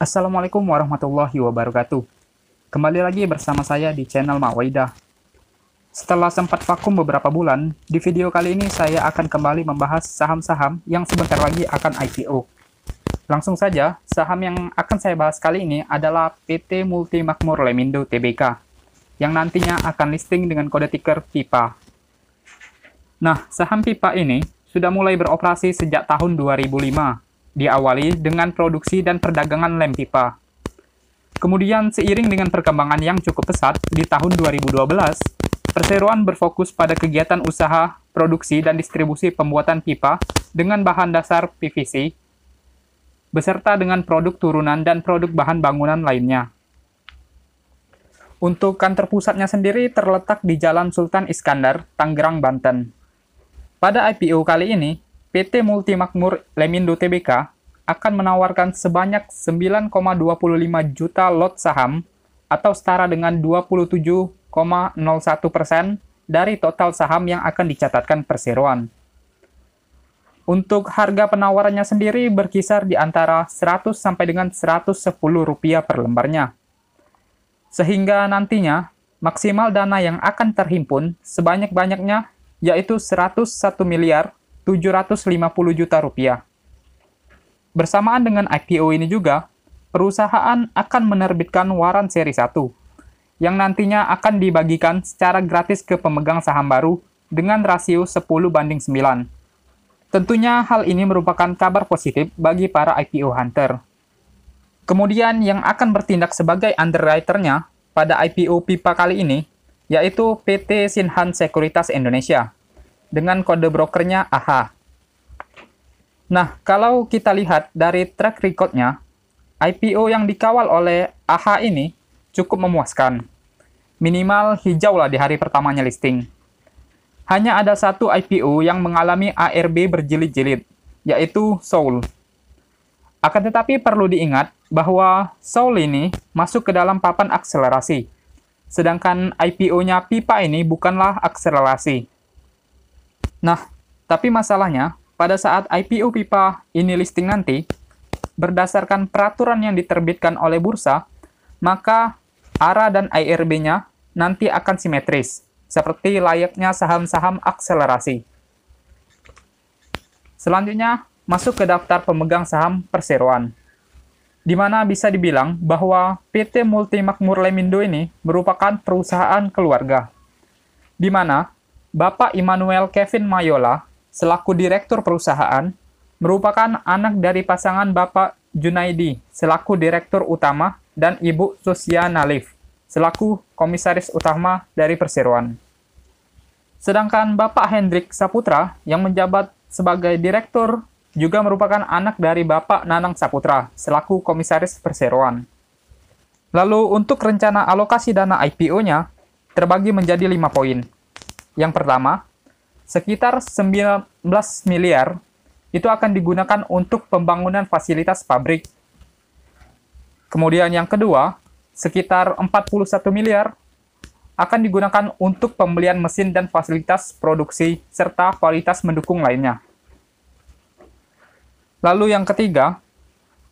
Assalamualaikum warahmatullahi wabarakatuh. Kembali lagi bersama saya di channel Mak Waidah. Setelah sempat vakum beberapa bulan, di video kali ini saya akan kembali membahas saham-saham yang sebentar lagi akan IPO. Langsung saja, saham yang akan saya bahas kali ini adalah PT Multimakmur Lemindo Tbk, yang nantinya akan listing dengan kode tiker PIPA. Nah, saham PIPA ini sudah mulai beroperasi sejak tahun 2005, diawali dengan produksi dan perdagangan lem pipa. Kemudian, seiring dengan perkembangan yang cukup pesat, di tahun 2012, perseroan berfokus pada kegiatan usaha, produksi, dan distribusi pembuatan pipa dengan bahan dasar PVC, beserta dengan produk turunan dan produk bahan bangunan lainnya. Untuk kantor pusatnya sendiri terletak di Jalan Sultan Iskandar, Tangerang, Banten. Pada IPO kali ini, PT Multimakmur Lemindo Tbk akan menawarkan sebanyak 9,25 juta lot saham atau setara dengan 27,01% dari total saham yang akan dicatatkan perseroan. Untuk harga penawarannya sendiri berkisar di antara 100 sampai dengan 110 rupiah per lembarnya. Sehingga nantinya maksimal dana yang akan terhimpun sebanyak-banyaknya yaitu 101 miliar 750 juta rupiah. Bersamaan dengan IPO ini juga, perusahaan akan menerbitkan waran seri 1, yang nantinya akan dibagikan secara gratis ke pemegang saham baru dengan rasio 10:9. Tentunya hal ini merupakan kabar positif bagi para IPO hunter. Kemudian yang akan bertindak sebagai underwriter-nya pada IPO PIPA kali ini, yaitu PT Sinhan Sekuritas Indonesia, dengan kode brokernya AHA. Nah, kalau kita lihat dari track record-nya, IPO yang dikawal oleh AHA ini cukup memuaskan. Minimal hijau lah di hari pertamanya listing. Hanya ada satu IPO yang mengalami ARB berjilid-jilid, yaitu Soul. Akan tetapi perlu diingat bahwa Soul ini masuk ke dalam papan akselerasi, sedangkan IPO-nya PIPA ini bukanlah akselerasi. Nah, tapi masalahnya, pada saat IPO PIPA ini listing nanti, berdasarkan peraturan yang diterbitkan oleh bursa, maka ARA dan IRB-nya nanti akan simetris, seperti layaknya saham-saham akselerasi. Selanjutnya, masuk ke daftar pemegang saham perseroan, di mana bisa dibilang bahwa PT Multimakmur Lemindo ini merupakan perusahaan keluarga, di mana Bapak Immanuel Kevin Mayola selaku direktur perusahaan, merupakan anak dari pasangan Bapak Junaidi selaku direktur utama dan Ibu Susiana Nalif selaku komisaris utama dari perseroan. Sedangkan Bapak Hendrik Saputra yang menjabat sebagai direktur juga merupakan anak dari Bapak Nanang Saputra selaku komisaris perseroan. Lalu untuk rencana alokasi dana IPO-nya terbagi menjadi 5 poin. Yang pertama, sekitar 19 miliar itu akan digunakan untuk pembangunan fasilitas pabrik. Kemudian yang kedua, sekitar 41 miliar akan digunakan untuk pembelian mesin dan fasilitas produksi serta kualitas mendukung lainnya. Lalu yang ketiga,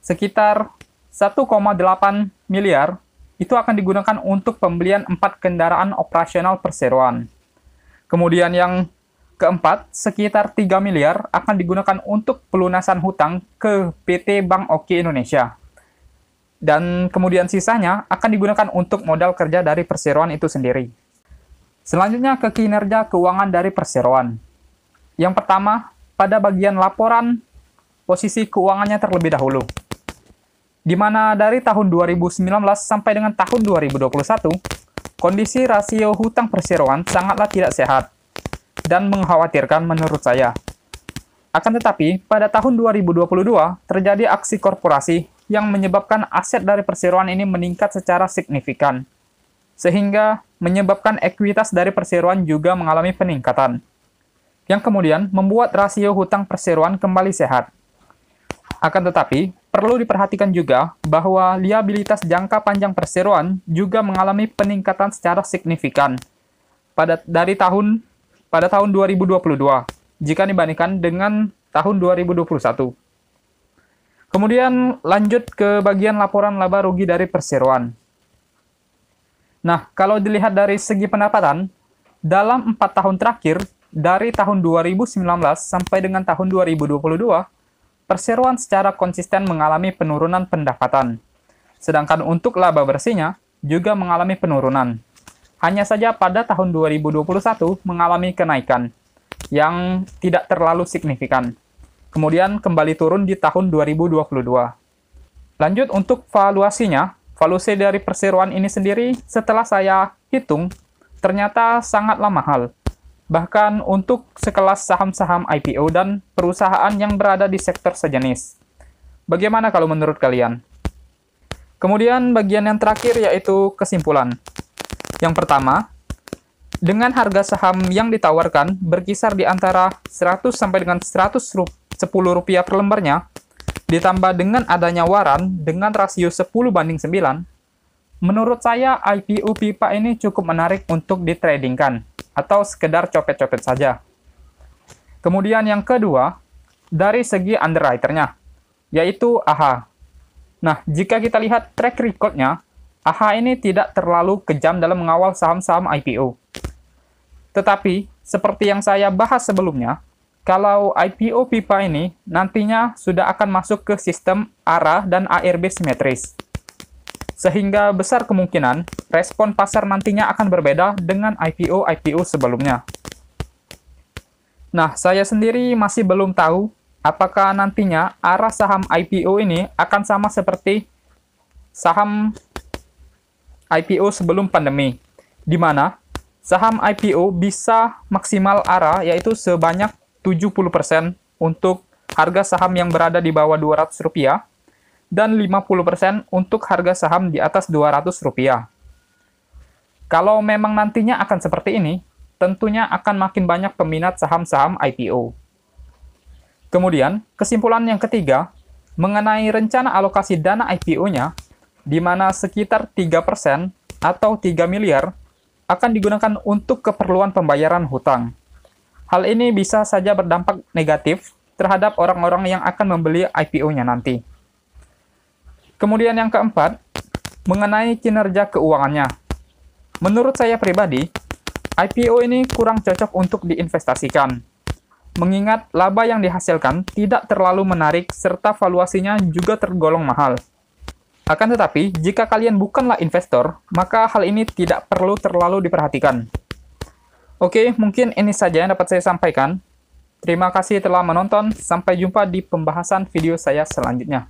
sekitar 1,8 miliar itu akan digunakan untuk pembelian 4 kendaraan operasional perseroan. Kemudian yang keempat, sekitar 3 miliar akan digunakan untuk pelunasan hutang ke PT Bank Oki Indonesia. Dan kemudian sisanya akan digunakan untuk modal kerja dari perseroan itu sendiri. Selanjutnya ke kinerja keuangan dari perseroan. Yang pertama, pada bagian laporan posisi keuangannya terlebih dahulu, di mana dari tahun 2019 sampai dengan tahun 2021, kondisi rasio hutang perseroan sangatlah tidak sehat dan mengkhawatirkan menurut saya. Akan tetapi, pada tahun 2022 terjadi aksi korporasi yang menyebabkan aset dari perseroan ini meningkat secara signifikan, sehingga menyebabkan ekuitas dari perseroan juga mengalami peningkatan, yang kemudian membuat rasio hutang perseroan kembali sehat. Akan tetapi, perlu diperhatikan juga bahwa liabilitas jangka panjang perseroan juga mengalami peningkatan secara signifikan pada tahun 2022 jika dibandingkan dengan tahun 2021. Kemudian lanjut ke bagian laporan laba rugi dari perseroan. Nah, kalau dilihat dari segi pendapatan, dalam 4 tahun terakhir, dari tahun 2019 sampai dengan tahun 2022, perseroan secara konsisten mengalami penurunan pendapatan. Sedangkan untuk laba bersihnya juga mengalami penurunan. Hanya saja pada tahun 2021 mengalami kenaikan yang tidak terlalu signifikan. Kemudian kembali turun di tahun 2022. Lanjut untuk valuasinya, valuasi dari perseroan ini sendiri setelah saya hitung ternyata sangatlah mahal. Bahkan untuk sekelas saham-saham IPO dan perusahaan yang berada di sektor sejenis. Bagaimana kalau menurut kalian? Kemudian bagian yang terakhir yaitu kesimpulan. Yang pertama, dengan harga saham yang ditawarkan berkisar di antara 100 sampai dengan 110 rupiah per lembarnya, ditambah dengan adanya waran dengan rasio 10:9, menurut saya IPO Pipa ini cukup menarik untuk ditradingkan atau sekedar copet-copet saja. Kemudian yang kedua, dari segi underwriter-nya, yaitu AHA. Nah, jika kita lihat track record-nya, AHA ini tidak terlalu kejam dalam mengawal saham-saham IPO. Tetapi, seperti yang saya bahas sebelumnya, kalau IPO Pipa ini nantinya sudah akan masuk ke sistem ARA dan ARB simetris. Sehingga besar kemungkinan respon pasar nantinya akan berbeda dengan IPO-IPO sebelumnya. Nah, saya sendiri masih belum tahu apakah nantinya arah saham IPO ini akan sama seperti saham IPO sebelum pandemi, di mana saham IPO bisa maksimal arah yaitu sebanyak 70% untuk harga saham yang berada di bawah Rp200 dan 50% untuk harga saham di atas Rp200. Kalau memang nantinya akan seperti ini, tentunya akan makin banyak peminat saham-saham IPO. Kemudian, kesimpulan yang ketiga, mengenai rencana alokasi dana IPO-nya, di mana sekitar 3% atau 3 miliar akan digunakan untuk keperluan pembayaran hutang. Hal ini bisa saja berdampak negatif terhadap orang-orang yang akan membeli IPO-nya nanti. Kemudian yang keempat, mengenai kinerja keuangannya. Menurut saya pribadi, IPO ini kurang cocok untuk diinvestasikan. Mengingat laba yang dihasilkan tidak terlalu menarik serta valuasinya juga tergolong mahal. Akan tetapi, jika kalian bukanlah investor, maka hal ini tidak perlu terlalu diperhatikan. Oke, mungkin ini saja yang dapat saya sampaikan. Terima kasih telah menonton. Sampai jumpa di pembahasan video saya selanjutnya.